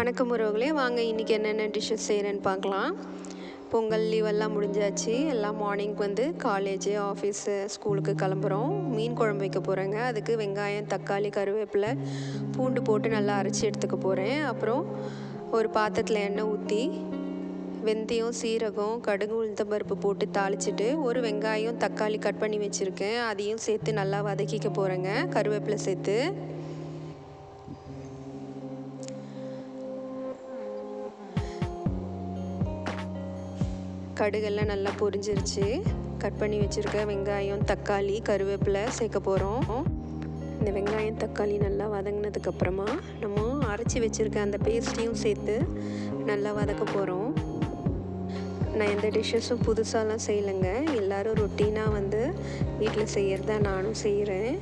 வணக்கம் உறவுகளே, வாங்க இன்றைக்கி என்னென்ன டிஷ்ஷஸ் செய்கிறேன்னு பார்க்கலாம். பொங்கல் லீவெல்லாம் முடிஞ்சாச்சு. எல்லாம் மார்னிங் வந்து காலேஜு, ஆஃபீஸு, ஸ்கூலுக்கு கிளம்புறோம். மீன் குழம்பு வைக்க போகிறேங்க. அதுக்கு வெங்காயம், தக்காளி, கருவேப்பிலை, பூண்டு போட்டு நல்லா அரைச்சி எடுத்துக்க போகிறேன். அப்புறம் ஒரு பாத்திரத்தில் எண்ணெய் ஊற்றி வெந்தயம், சீரகம், கடுகு, உளுத்தம்பருப்பு போட்டு தாளிச்சிட்டு ஒரு வெங்காயம், தக்காளி கட் பண்ணி வச்சுருக்கேன். அதையும் சேர்த்து நல்லா வதக்கிக்க போகிறேங்க. கருவேப்பிலை சேர்த்து கடுகெல்லாம் நல்லா பொரிஞ்சிருச்சு. கட் பண்ணி வச்சுருக்க வெங்காயம், தக்காளி, கருவேப்பிலை சேர்க்க போகிறோம். இந்த வெங்காயம், தக்காளி நல்லா வதங்கினதுக்கப்புறமா நம்ம அரைச்சி வச்சுருக்க அந்த பேஸ்ட்டையும் சேர்த்து நல்லா வதக்க போகிறோம். நான் எந்த டிஷ்ஷஸும் புதுசாலாம் செய்யலைங்க. எல்லோரும் ரொட்டீனாக வந்து வீட்டில் செய்கிறதா நானும் செய்கிறேன்.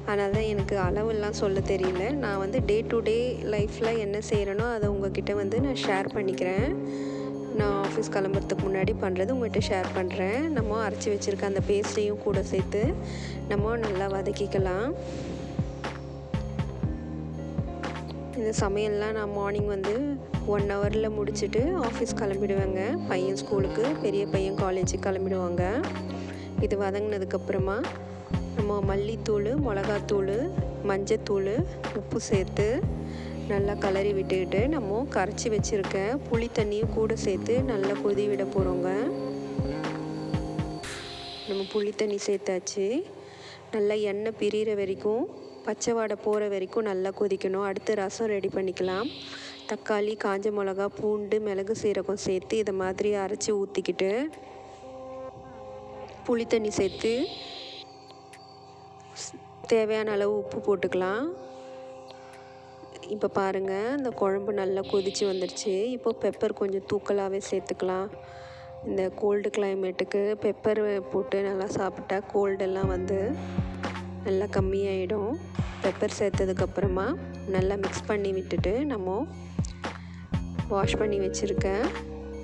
அதனால தான் எனக்கு அளவெல்லாம் சொல்ல தெரியல. நான் வந்து டே டு டே லைஃப்பில் என்ன செய்கிறேனோ அதை உங்ககிட்ட வந்து நான் ஷேர் பண்ணிக்கிறேன். நான் ஆஃபீஸ் கிளம்புறதுக்கு முன்னாடி பண்ணுறது உங்கள்கிட்ட ஷேர் பண்ணுறேன். நம்ம அரைச்சி வச்சுருக்க அந்த பேஸ்ட்டையும் கூட சேர்த்து நம்ம நல்லா வதக்கிக்கலாம். இந்த சமையல்லாம் நான் மார்னிங் வந்து 1 ஹவரில் முடிச்சுட்டு ஆஃபீஸ் கிளம்பிடுவேங்க. பையன் ஸ்கூலுக்கு, பெரிய பையன் காலேஜுக்கு கிளம்பிடுவாங்க. இது வதங்கினதுக்கப்புறமா நம்ம மல்லித்தூள், மிளகாத்தூள், மஞ்சத்தூள், உப்பு சேர்த்து நல்லா கலரி விட்டுக்கிட்டு நம்ம கரைச்சி வச்சுருக்க புளி தண்ணியும் கூட சேர்த்து நல்லா கொதி விட போகிறோங்க. நம்ம புளி தண்ணி சேர்த்தாச்சு. நல்லா எண்ணெய் பிரிகிற வரைக்கும், பச்சை வாடை போகிற வரைக்கும் நல்லா கொதிக்கணும். அடுத்து ரசம் ரெடி பண்ணிக்கலாம். தக்காளி, காஞ்ச மிளகா, பூண்டு, மிளகு, சீரகம் சேர்த்து இதை மாதிரி அரைச்சி ஊற்றிக்கிட்டு புளி தண்ணி சேர்த்து தேவையான அளவு உப்பு போட்டுக்கலாம். இப்போ பாருங்கள், இந்த குழம்பு நல்லா கொதித்து வந்துடுச்சு. இப்போது பெப்பர் கொஞ்சம் தூக்கலாகவே சேர்த்துக்கலாம். இந்த கோல்டு கிளைமேட்டுக்கு பெப்பர் போட்டு நல்லா சாப்பிட்டா கோல்டெல்லாம் வந்து நல்லா கம்மியாயிடும். பெப்பர் சேர்த்ததுக்கப்புறமா நல்லா மிக்ஸ் பண்ணி விட்டுட்டு நம்ம வாஷ் பண்ணி வச்சுருக்க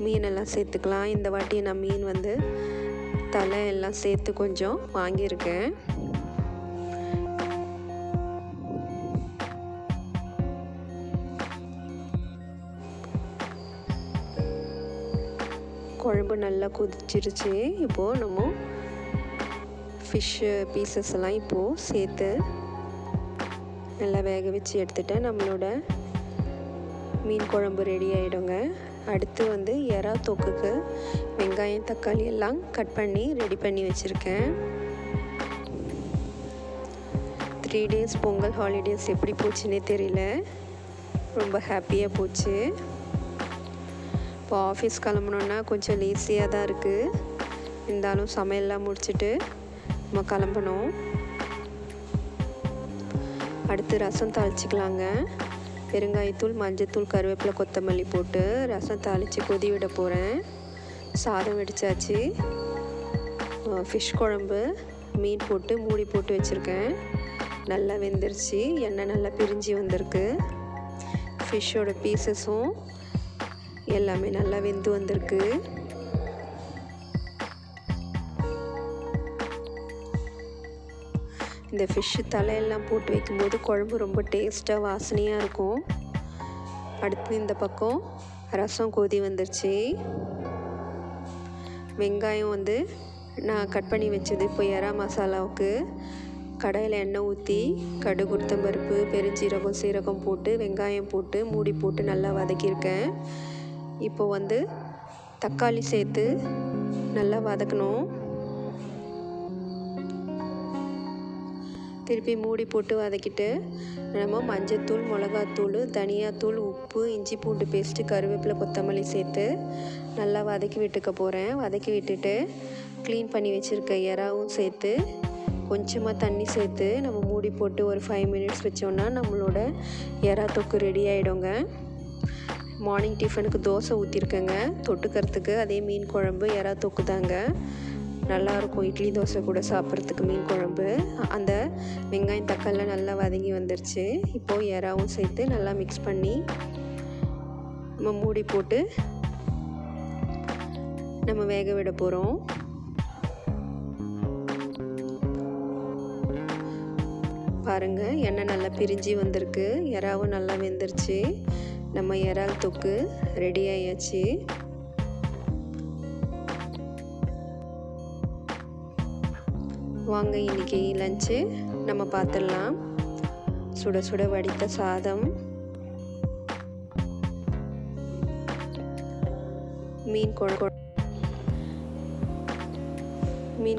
மீனெல்லாம் சேர்த்துக்கலாம். இந்த வாட்டி நான் மீன் வந்து தலை எல்லாம் சேர்த்து கொஞ்சம் வாங்கியிருக்கேன். குழம்பு நல்லா கொதிச்சிருச்சு. இப்போது நம்ம ஃபிஷ்ஷு பீசஸ் எல்லாம் இப்போது சேர்த்து நல்லா வேக வச்சு எடுத்துட்டேன். நம்மளோட மீன் குழம்பு ரெடி ஆகிடுங்க. அடுத்து வந்து எறா தொக்குக்கு வெங்காயம், தக்காளி எல்லாம் கட் பண்ணி ரெடி பண்ணி வச்சுருக்கேன். 3 days பொங்கல் ஹாலிடேஸ் எப்படி போச்சுன்னே தெரியல. ரொம்ப ஹாப்பியாக போச்சு. இப்போ ஆஃபீஸ் கிளம்புனோன்னா கொஞ்சம் லேசியாக தான் இருக்குது. இருந்தாலும் சமையல்லாம் முடிச்சுட்டு நம்ம கிளம்பணும். அடுத்து ரசம் தாளிச்சிக்கலாங்க. பெருங்காயத்தூள், மஞ்சத்தூள், கருவேப்பிலை, கொத்தமல்லி போட்டு ரசம் தாளித்து கொதி விட போகிறேன். சாதம் வெடிச்சாச்சு. ஃபிஷ் குழம்பு மீன் போட்டு மூடி போட்டு வச்சுருக்கேன். நல்லா வெந்துருச்சு. எண்ணெய் நல்லா பிரிஞ்சு வந்திருக்கு. ஃபிஷ்ஷோட பீசஸும் எல்லாமே நல்லா வெந்து வந்திருக்கு. இந்த ஃபிஷ்ஷு தலையெல்லாம் போட்டு வைக்கும்போது குழம்பு ரொம்ப டேஸ்ட்டாக வாசனையாக இருக்கும். அடுத்து இந்த பக்கம் ரசம் கொதி வந்துருச்சு. வெங்காயம் வந்து நான் கட் பண்ணி வச்சது இப்போ எறா மசாலாவுக்கு கடாயில் எண்ணெய் ஊற்றி கடுகு, உளுத்தம்பருப்பு, பெருஞ்சீரகம், சீரகம் போட்டு வெங்காயம் போட்டு மூடி போட்டு நல்லா வதக்கியிருக்கேன். இப்போ வந்து தக்காளி சேர்த்து நல்லா வதக்கணும். திருப்பி மூடி போட்டு வதக்கிட்டு நம்ம மஞ்சத்தூள், மிளகாத்தூள், தனியாத்தூள், உப்பு, இஞ்சி பூண்டு பேஸ்ட்டு, கருவேப்பிலை, கொத்தமல்லி சேர்த்து நல்லா வதக்கி விட்டுக்க போகிறேன். வதக்கி விட்டுட்டு க்ளீன் பண்ணி வச்சுருக்க எறாவும் சேர்த்து கொஞ்சமாக தண்ணி சேர்த்து நம்ம மூடி போட்டு ஒரு 5 minutes வச்சோன்னா நம்மளோட எறா தொக்கு ரெடி ஆகிடுங்க. மார்னிங் டிஃபனுக்கு தோசை ஊற்றிருக்கேங்க. தொட்டுக்கிறதுக்கு அதே மீன் குழம்பு, எறா தொக்கு தாங்க. நல்லாயிருக்கும் இட்லி தோசை கூட சாப்பிட்றதுக்கு மீன் குழம்பு. அந்த வெங்காயம், தக்காளி நல்லா வதங்கி வந்துருச்சு. இப்போது எறாவும் சேர்த்து நல்லா மிக்ஸ் பண்ணி நம்ம மூடி போட்டு நம்ம வேக விட போகிறோம். பாருங்கள், எண்ணெய் நல்லா பிரிஞ்சு வந்திருக்கு. எறாவும் நல்லா வெந்துருச்சு. நம்ம இறால் தொக்கு ரெடி ஆயாச்சு. வாங்க இன்றைக்கி லஞ்சு நம்ம பார்த்துடலாம். சுட சுட வடித்த சாதம், மீன்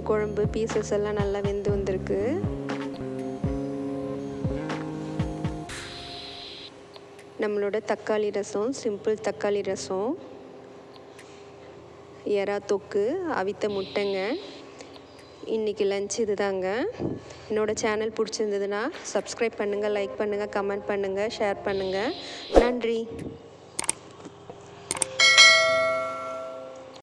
குழம்பு பீசஸ் எல்லாம் நல்லா வெந்து வந்திருக்கு. நம்மளோட தக்காளி ரசம், சிம்பிள் தக்காளி ரசம், எறா தொக்கு, அவித்த முட்டைங்க. இன்றைக்கி லஞ்ச் இது தாங்க. என்னோடய சேனல் பிடிச்சிருந்ததுன்னா சப்ஸ்கிரைப் பண்ணுங்கள், லைக் பண்ணுங்கள், கமெண்ட் பண்ணுங்கள், ஷேர் பண்ணுங்கள். நன்றி.